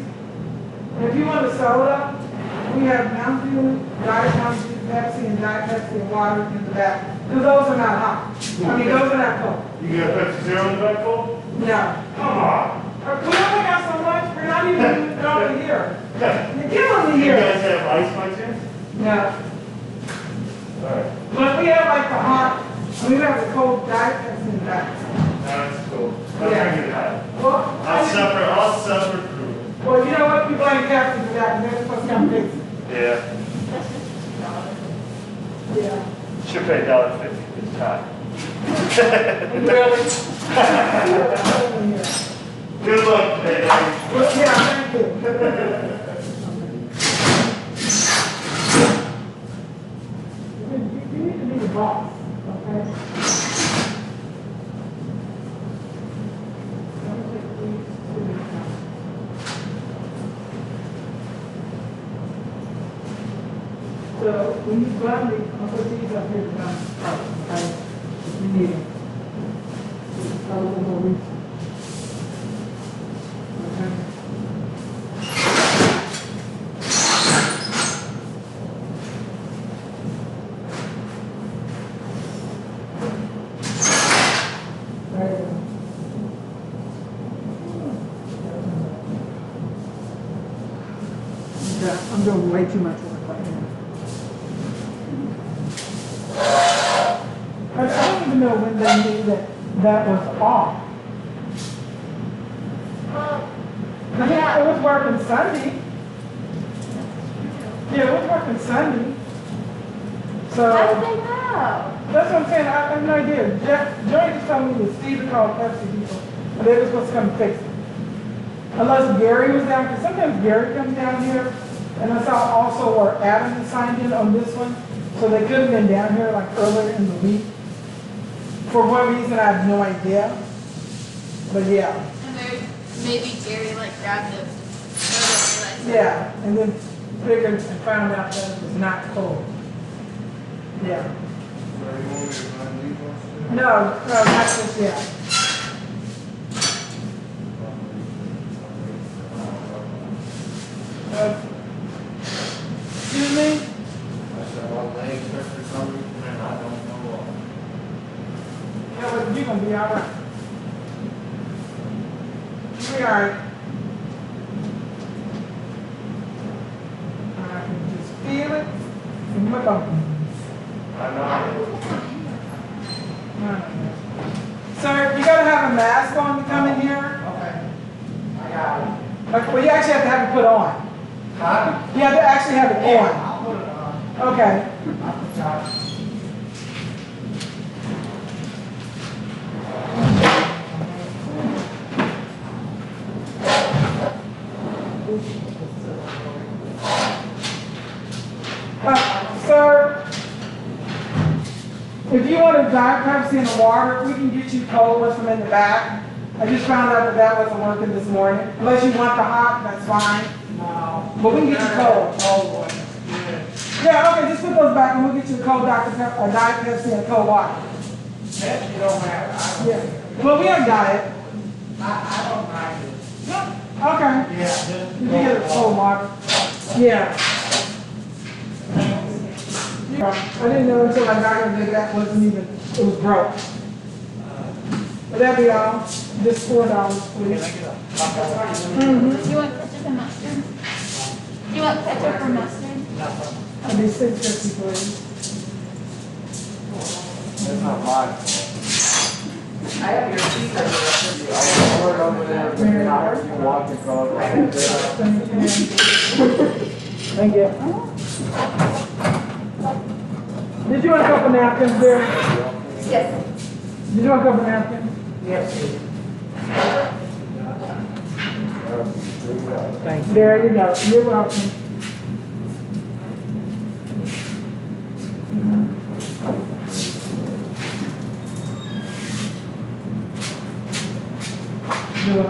And if you want a soda, we have Mountain Dew, Diet Mountain Dew, Pepsi, and Diet Pepsi and water in the back. Because those are not hot. I mean, those are not cold. You got Pepsi Zero in the back full? No. Come on. We only got so much, we're not even over here. You give them the You year. guys have ice by chance? No. Alright. But we have like the hot, we have the cold Diet Pepsi in the back. That's cool. I'll Yeah. bring you that. Well, I'll suffer through it. well, you know what? We blame Pepsi for that, and they're supposed to come fix it. Yeah. Yeah. Should pay $1.50 this time. Really? Good luck today, Dave. Well, yeah, thank you. You need to be the boss, okay? So when you run the, I'll put these up here down, okay? If you need them. Just a little more reach. Okay? There you go. Okay, I'm doing way too much work right now. I don't even know when they knew that was off. I mean, it was working Sunday. Yeah, it was working Sunday. So, How did they know? that's what I'm saying, I have no idea. Joey just told me that Steve called Pepsi people, and they were supposed to come fix it. Unless Gary was down, because sometimes Gary comes down here, and I saw also where Adam had signed in on this one, so they could have been down here like earlier in the week. For what reason, I have no idea. But yeah. And they maybe Gary like grabbed it. Yeah, and then figured and found out that it was not cold. Yeah. So you want me to run these ones too? No, not just yet. Excuse me? I said, my legs hurt for some reason, and I don't know why. Yeah, but you're gonna be all right. You'll be all right. I can just feel it in my bones. I know. Sir, you gotta have a mask on to come in here. Okay. I got it. Well, you actually have to have it put on. Huh? You have to actually have it on. I'll put it on. Okay. I'll put it on. Sir, if you want to dive privacy in the water, we can get you cold ones from in the back. I just found out that that wasn't working this morning. Unless you want the hot, that's fine. No. But we can get you cold. Cold one. Yeah. Yeah, okay, just put those back and we'll get you a cold Dr. Pepper, Diet Pepsi and cold water. That you don't have. I don't. Yeah. Well, we have diet. I don't mind it. Okay. Yeah, just. You can get a cold water. Yeah. I didn't know until I got here that that wasn't even, it was broke. But that'd be all. Just $4, please. Mm-hmm. You want ketchup and mustard? You want ketchup or mustard? That'd be $6.50, please. That's not mine. I have your speaker. I'll put it over there. And I'll have you walk across. Thank you. Did you want a couple napkins there? Yes. Did you want a couple napkins? Yes, please. Thank you. There you go. You're welcome. Do it.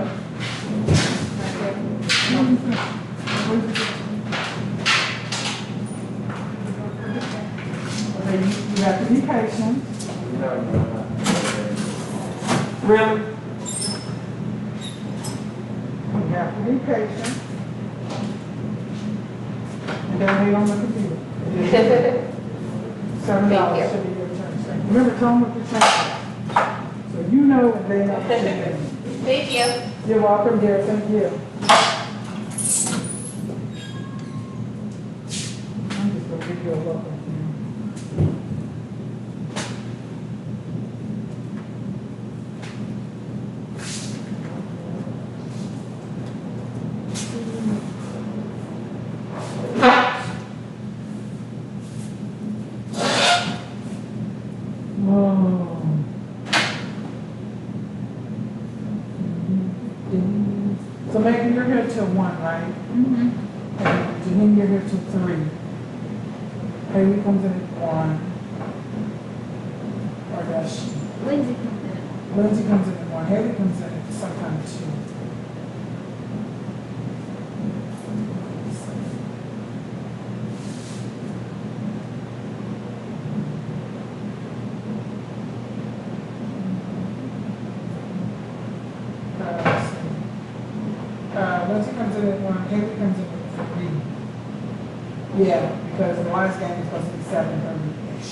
Okay, you have to be patient. Really? You have to be patient. And don't wait on the computer. $7 should be your turn. Remember, tell them what you're saying. So you know what they know. Thank you. You're welcome, dear. Thank you. I'm just going to give you a welcome. So maybe you're here till 1, right? Mm-hmm. And Janine, you're here till 3. Haley comes in at 1. Or does she? Lindsay comes in. Lindsay comes in at 1. Haley comes in at sometime 2. Lindsay comes in at 1, Haley comes in at 3. Yeah, because the last game is supposed to be 7:30-ish.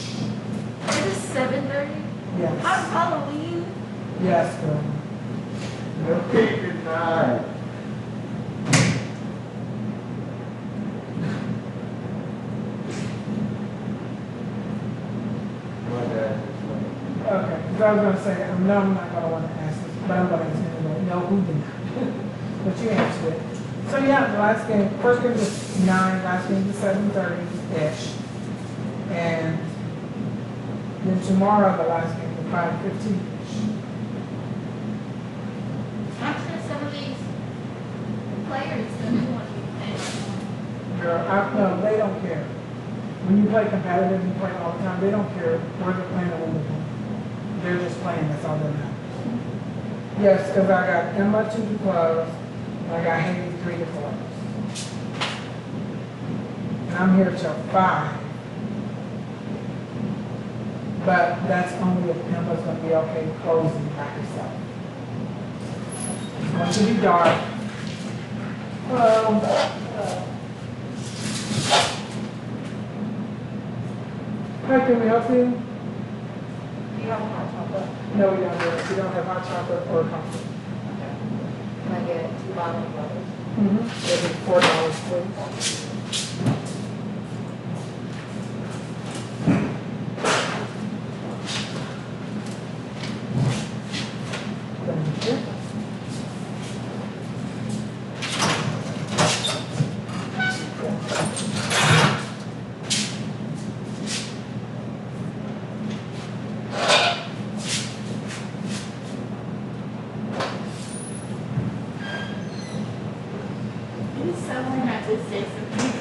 It is 7:30. Yes. How's Halloween? Yes, girl. No good night. My dad is funny. Okay, because I was going to say, I'm not going to want to ask this, but I'm going to answer anyway. No, who did not? But you answered it. So yeah, the last game, first game was 9, last game was 7:30-ish. And then tomorrow, the last game was 5:15-ish. I'm sure some of these players don't want you to play. Girl, no, they don't care. When you play competitive and you play all the time, they don't care where they're playing or when they're playing. They're just playing, that's all that matters. Yes, because I got Emma 2 to close, and I got Haley 3 to close. And I'm here till 5. But that's only if Emma's gonna be okay closing by herself. It's going to be dark. Hi, can we help you? Do you have a hot chocolate? No, we don't. We don't have hot chocolate or coffee. Can I get 2 bottles of water? It'll be $4, please. Thank you. It's so hard not to say something.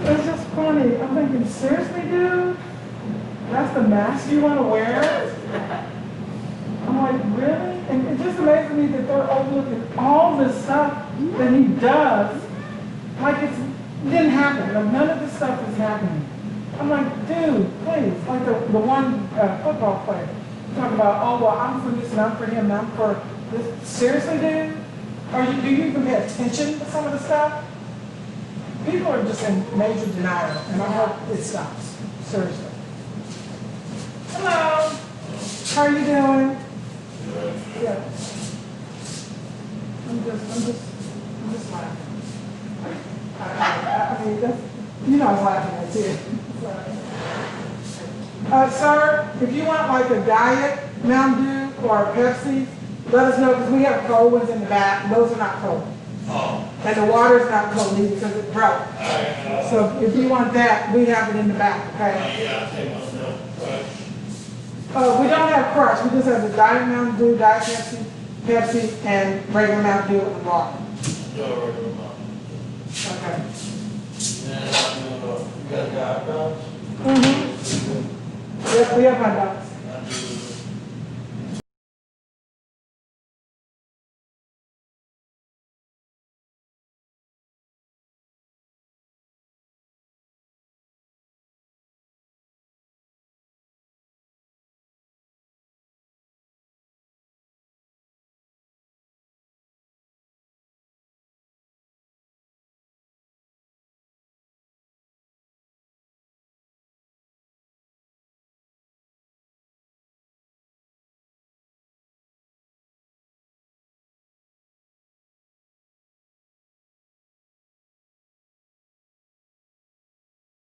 It's just funny. I'm thinking, seriously, dude? That's the mask you want to wear? I'm like, really? And it just amazes me that they're overlooking all the stuff that he does. Like it didn't happen. Like none of this stuff is happening. I'm like, dude, please. Like the one football player talking about, oh, well, I'm for this and I'm for him and I'm for this. Seriously, dude? Do you even pay attention to some of the stuff? People are just in major denial, and I hope it stops. Seriously. Hello. How are you doing? Yeah. I'm just laughing. I mean, that's, you know I was laughing at you. Sir, if you want like a diet Mountain Dew or a Pepsi, let us know because we have cold ones in the back. Those are not cold. Oh. And the water's not cold either because it broke. So if you want that, we have it in the back, okay? Yeah, I take myself. We don't have Crush. We just have the Diet Mountain Dew, Diet Pepsi, and regular Mountain Dew and water. Okay. And you guys got hot dogs? Yep, we have hot dogs.